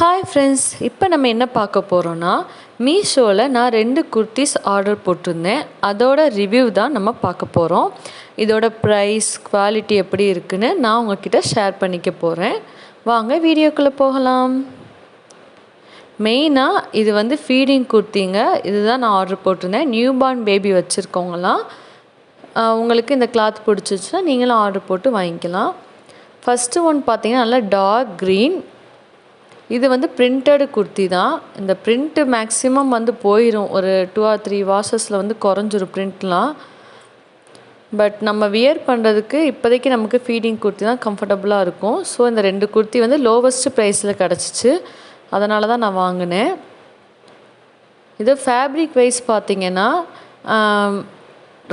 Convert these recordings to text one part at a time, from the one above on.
Hi friends, இப்போ நம்ம என்ன பார்க்க போகிறோன்னா, மீஷோவில் நான் 2 குர்த்திஸ் ஆர்டர் போட்டிருந்தேன். அதோட ரிவ்யூ தான் நம்ம பார்க்க போகிறோம். இதோட ப்ரைஸ், குவாலிட்டி எப்படி இருக்குன்னு நான் உங்ககிட்ட ஷேர் பண்ணிக்க போகிறேன். வாங்க வீடியோக்குள்ளே போகலாம். மெயினாக இது ஃபீடிங் குர்த்திங்க. இதுதான் நான் ஆர்டர் போட்டிருந்தேன். நியூ பார்ன் பேபி வச்சுருக்கவங்களாம் உங்களுக்கு இந்த கிளாத் பிடிச்சிச்சுன்னா நீங்களும் ஆர்டர் போட்டு வாங்கிக்கலாம். ஃபஸ்ட்டு ஒன் பார்த்தீங்கன்னா நல்லா டார்க் க்ரீன். இது பிரிண்டட் குர்த்தி தான். இந்த பிரிண்ட்டு மேக்ஸிமம் போயிடும். ஒரு 2 or 3 வாஷஸில் குறைஞ்சிரும் பிரிண்ட்லாம். பட் நம்ம வியர் பண்ணுறதுக்கு இப்போதைக்கு நமக்கு ஃபீடிங் குர்த்தி தான் கம்ஃபர்டபுளாக இருக்கும். ஸோ இந்த 2 குர்த்தி லோவஸ்ட் ப்ரைஸில் கிடச்சிச்சு. அதனால தான் நான் வாங்கினேன். இது ஃபேப்ரிக் வைஸ் பார்த்திங்கன்னா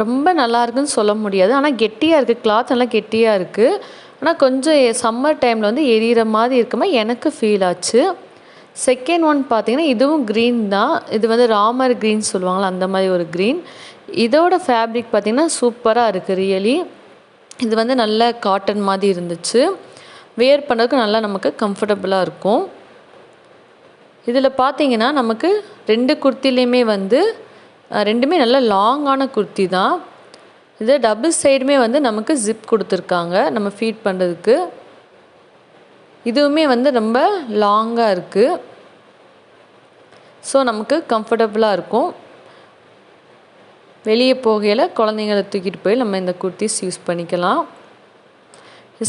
ரொம்ப நல்லா இருக்குன்னு சொல்ல முடியாது. ஆனால் கெட்டியாக இருக்குது. கிளாத் நல்லா கெட்டியாக இருக்குது. ஆனால் கொஞ்சம் சம்மர் டைமில் எரியிற மாதிரி இருக்குமா எனக்கு ஃபீல் ஆச்சு. செகண்ட் ஒன் பார்த்திங்கன்னா இதுவும் க்ரீன் தான். இது ராமர் க்ரீன் சொல்லுவாங்களா, அந்த மாதிரி ஒரு க்ரீன். இதோட ஃபேப்ரிக் பார்த்திங்கன்னா சூப்பராக இருக்குது ரியலி. இது நல்ல காட்டன் மாதிரி இருந்துச்சு. வியர் பண்ணுறதுக்கு நல்லா நமக்கு கம்ஃபர்டபுளாக இருக்கும். இதில் பார்த்திங்கன்னா நமக்கு 2 குர்த்திலையுமே ரெண்டுமே நல்ல லாங்கான குர்த்தி தான். இது டபுள் சைடுமே நமக்கு ஜிப் கொடுத்துருக்காங்க நம்ம ஃபீட் பண்ணுறதுக்கு. இதுவுமே ரொம்ப லாங்காக இருக்குது. ஸோ நமக்கு கம்ஃபர்டபுளாக இருக்கும். வெளியே போகையில் குழந்தைங்கள தூக்கிட்டு போய் நம்ம இந்த குர்த்திஸ் யூஸ் பண்ணிக்கலாம்.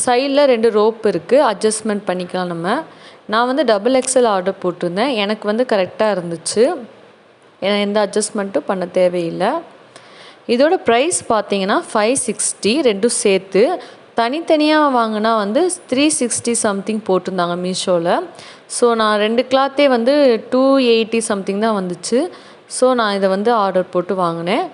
சைடில் 2 ரோப் இருக்குது, அட்ஜஸ்ட்மெண்ட் பண்ணிக்கலாம் நம்ம. நான் XXL ஆர்டர் போட்டிருந்தேன். எனக்கு கரெக்டாக இருந்துச்சு. எந்த அட்ஜஸ்ட்மெண்ட்டும் பண்ண தேவையில்லை. இதோட ப்ரைஸ் பார்த்தீங்கன்னா 560 ரெண்டும் சேர்த்து. தனித்தனியாக வாங்கினா 360 சம்திங் போட்டிருந்தாங்க மீஷோவில். ஸோ நான் 2 கிளாத்தே 280 சம்திங் தான் வந்துச்சு. ஸோ நான் இதை ஆர்டர் போட்டு வாங்கினேன்.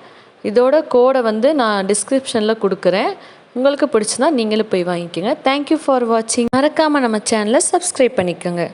இதோட கோடை நான் டிஸ்கிரிப்ஷனில் கொடுக்குறேன். உங்களுக்கு பிடிச்சிருந்தா நீங்களும் போய் வாங்கிக்கோங்க. தேங்க்யூ ஃபார் வாட்சிங். மறக்காமல் நம்ம சேனலை சப்ஸ்கிரைப் பண்ணிக்கோங்க.